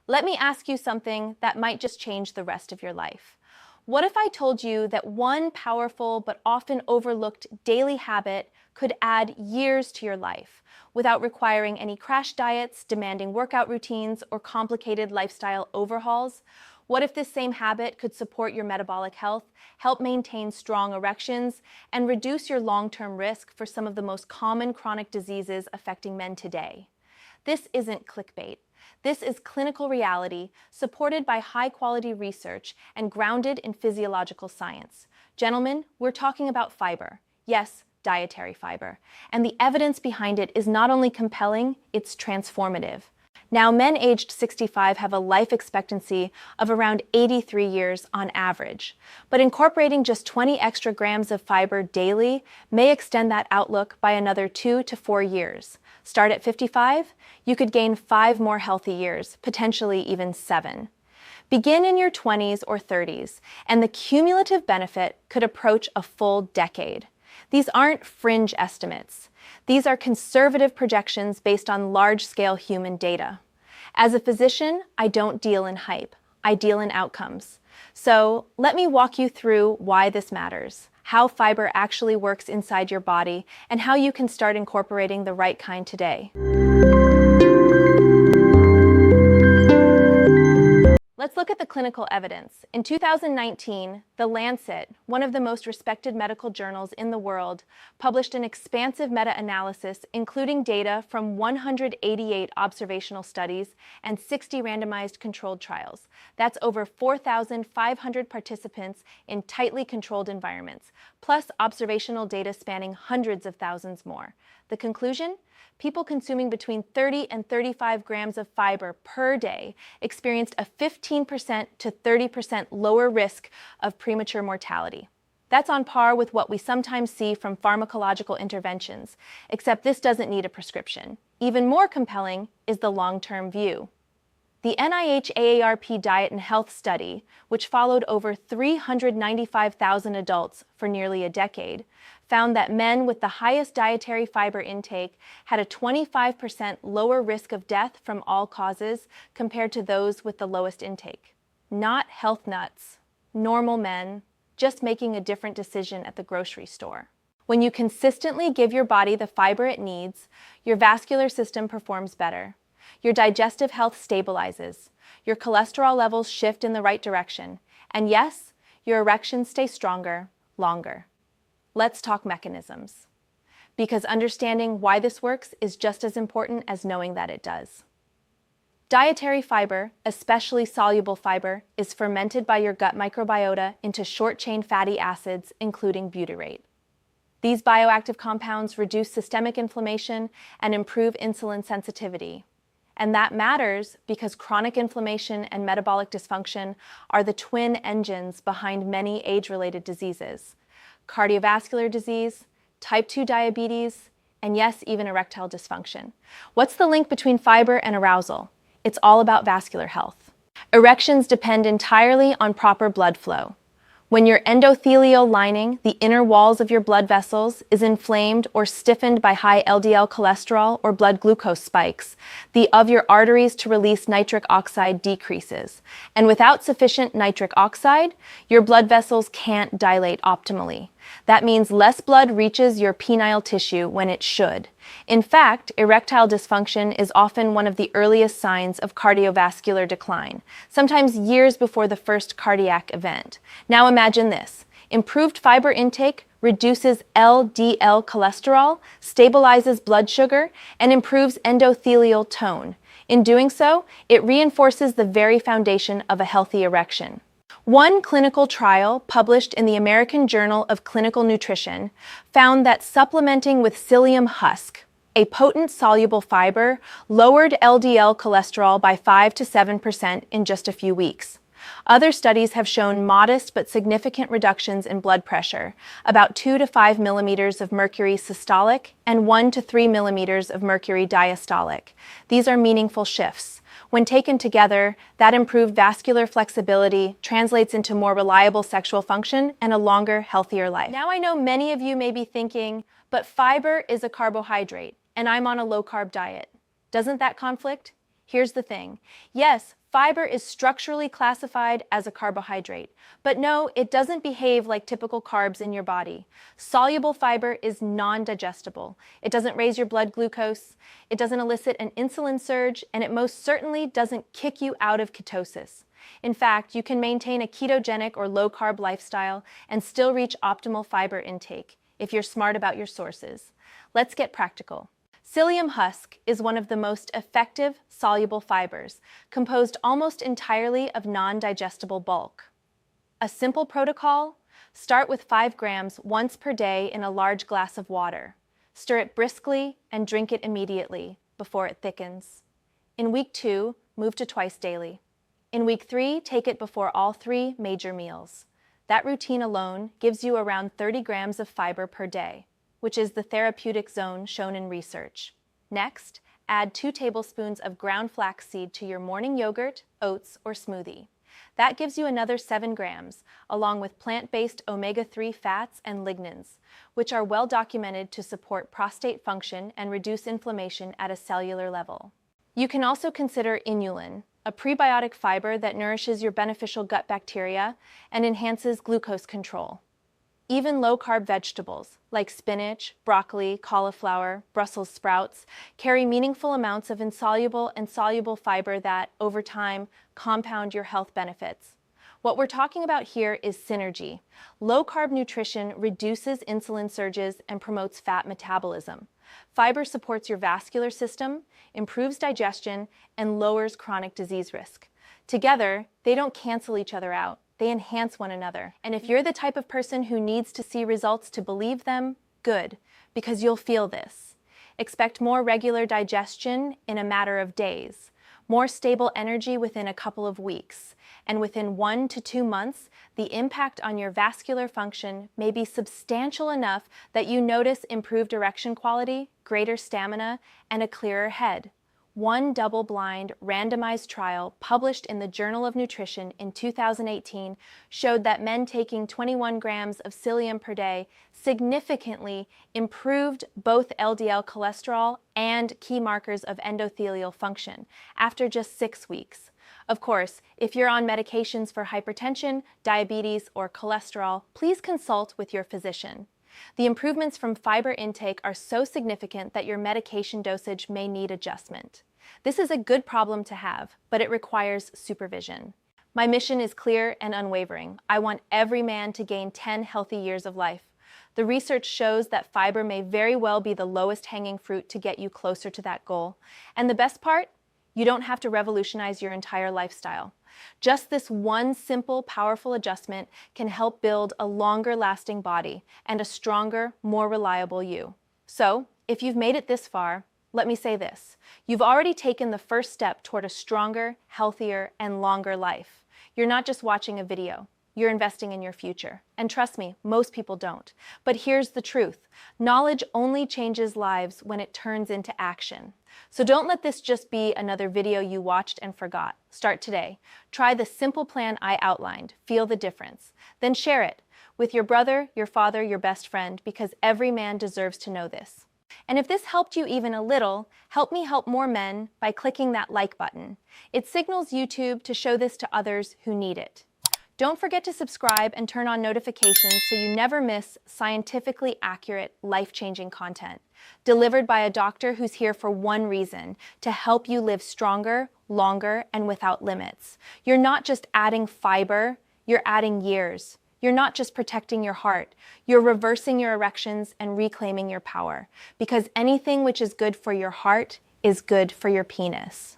Let me ask you something that might just change the rest of your life. What if I told you that one powerful but often overlooked daily habit could add years to your life without requiring any crash diets, demanding workout routines, or complicated lifestyle overhauls? What if this same habit could support your metabolic health, help maintain strong erections, and reduce your long-term risk for some of the most common chronic diseases affecting men today? This isn't clickbait. This is clinical reality, supported by high-quality research and grounded in physiological science. Gentlemen, we're talking about fiber. Yes, dietary fiber. And the evidence behind it is not only compelling, it's transformative. Now, men aged 65 have a life expectancy of around 83 years on average, but incorporating just 20 extra grams of fiber daily may extend that outlook by another 2 to 4 years. Start at 55, you could gain 5 more healthy years, potentially even 7. Begin in your 20s or 30s, and the cumulative benefit could approach a full decade. These aren't fringe estimates. These are conservative projections based on large-scale human data. As a physician, I don't deal in hype. I deal in outcomes. So let me walk you through why this matters, how fiber actually works inside your body, and how you can start incorporating the right kind today. Let's look at the clinical evidence. In 2019, the Lancet, one of the most respected medical journals in the world, published an expansive meta-analysis including data from 188 observational studies and 60 randomized controlled trials. That's over 4,500 participants in tightly controlled environments, plus observational data spanning hundreds of thousands more. The conclusion? People consuming between 30 and 35 grams of fiber per day experienced a 15% to 30% lower risk of premature mortality. That's on par with what we sometimes see from pharmacological interventions, except this doesn't need a prescription. Even more compelling is the long-term view. The NIH AARP Diet and Health Study, which followed over 395,000 adults for nearly a decade, found that men with the highest dietary fiber intake had a 25% lower risk of death from all causes compared to those with the lowest intake. Not health nuts, normal men, just making a different decision at the grocery store. When you consistently give your body the fiber it needs, your vascular system performs better. Your digestive health stabilizes, your cholesterol levels shift in the right direction, and yes, your erections stay stronger, longer. Let's talk mechanisms, because understanding why this works is just as important as knowing that it does. Dietary fiber, especially soluble fiber, is fermented by your gut microbiota into short-chain fatty acids, including butyrate. These bioactive compounds reduce systemic inflammation and improve insulin sensitivity. And that matters because chronic inflammation and metabolic dysfunction are the twin engines behind many age-related diseases: cardiovascular disease, type 2 diabetes, and yes, even erectile dysfunction. What's the link between fiber and arousal? It's all about vascular health. Erections depend entirely on proper blood flow. When your endothelial lining, the inner walls of your blood vessels, is inflamed or stiffened by high LDL cholesterol or blood glucose spikes, the of your arteries to release nitric oxide decreases. And without sufficient nitric oxide, your blood vessels can't dilate optimally. That means less blood reaches your penile tissue when it should. In fact, erectile dysfunction is often one of the earliest signs of cardiovascular decline, sometimes years before the first cardiac event. Now imagine this. Improved fiber intake reduces LDL cholesterol, stabilizes blood sugar, and improves endothelial tone. In doing so, it reinforces the very foundation of a healthy erection. One clinical trial published in the American Journal of Clinical Nutrition found that supplementing with psyllium husk, a potent soluble fiber, lowered LDL cholesterol by 5 to 7% in just a few weeks. Other studies have shown modest but significant reductions in blood pressure, about 2 to 5 millimeters of mercury systolic and 1 to 3 millimeters of mercury diastolic. These are meaningful shifts. When taken together, that improved vascular flexibility translates into more reliable sexual function and a longer, healthier life. Now I know many of you may be thinking, but fiber is a carbohydrate, and I'm on a low-carb diet. Doesn't that conflict? Here's the thing. Yes, fiber is structurally classified as a carbohydrate, but no, it doesn't behave like typical carbs in your body. Soluble fiber is non-digestible. It doesn't raise your blood glucose, it doesn't elicit an insulin surge, and it most certainly doesn't kick you out of ketosis. In fact, you can maintain a ketogenic or low-carb lifestyle and still reach optimal fiber intake if you're smart about your sources. Let's get practical. Psyllium husk is one of the most effective soluble fibers, composed almost entirely of non-digestible bulk. A simple protocol: start with 5 grams once per day in a large glass of water. Stir it briskly and drink it immediately before it thickens. In week 2, move to twice daily. In week 3, take it before all 3 major meals. That routine alone gives you around 30 grams of fiber per day, which is the therapeutic zone shown in research. Next, add 2 tablespoons of ground flaxseed to your morning yogurt, oats, or smoothie. That gives you another 7 grams, along with plant-based omega-3 fats and lignans, which are well documented to support prostate function and reduce inflammation at a cellular level. You can also consider inulin, a prebiotic fiber that nourishes your beneficial gut bacteria and enhances glucose control. Even low-carb vegetables, like spinach, broccoli, cauliflower, Brussels sprouts, carry meaningful amounts of insoluble and soluble fiber that, over time, compound your health benefits. What we're talking about here is synergy. Low-carb nutrition reduces insulin surges and promotes fat metabolism. Fiber supports your vascular system, improves digestion, and lowers chronic disease risk. Together, they don't cancel each other out. They enhance one another. And if you're the type of person who needs to see results to believe them, good, because you'll feel this. Expect more regular digestion in a matter of days, more stable energy within a couple of weeks, and within 1 to 2 months, the impact on your vascular function may be substantial enough that you notice improved erection quality, greater stamina, and a clearer head. One double-blind, randomized trial published in the Journal of Nutrition in 2018 showed that men taking 21 grams of psyllium per day significantly improved both LDL cholesterol and key markers of endothelial function after just 6 weeks. Of course, if you're on medications for hypertension, diabetes, or cholesterol, please consult with your physician. The improvements from fiber intake are so significant that your medication dosage may need adjustment. This is a good problem to have, but it requires supervision. My mission is clear and unwavering. I want every man to gain 10 healthy years of life. The research shows that fiber may very well be the lowest hanging fruit to get you closer to that goal. And the best part? You don't have to revolutionize your entire lifestyle. Just this one simple, powerful adjustment can help build a longer-lasting body and a stronger, more reliable you. So, if you've made it this far, let me say this. You've already taken the first step toward a stronger, healthier, and longer life. You're not just watching a video. You're investing in your future. And trust me, most people don't. But here's the truth. Knowledge only changes lives when it turns into action. So don't let this just be another video you watched and forgot. Start today. Try the simple plan I outlined. Feel the difference. Then share it with your brother, your father, your best friend, because every man deserves to know this. And if this helped you even a little, help me help more men by clicking that like button. It signals YouTube to show this to others who need it. Don't forget to subscribe and turn on notifications so you never miss scientifically accurate, life-changing content, delivered by a doctor who's here for one reason: to help you live stronger, longer, and without limits. You're not just adding fiber, you're adding years. You're not just protecting your heart, you're reversing your erections and reclaiming your power. Because anything which is good for your heart is good for your penis.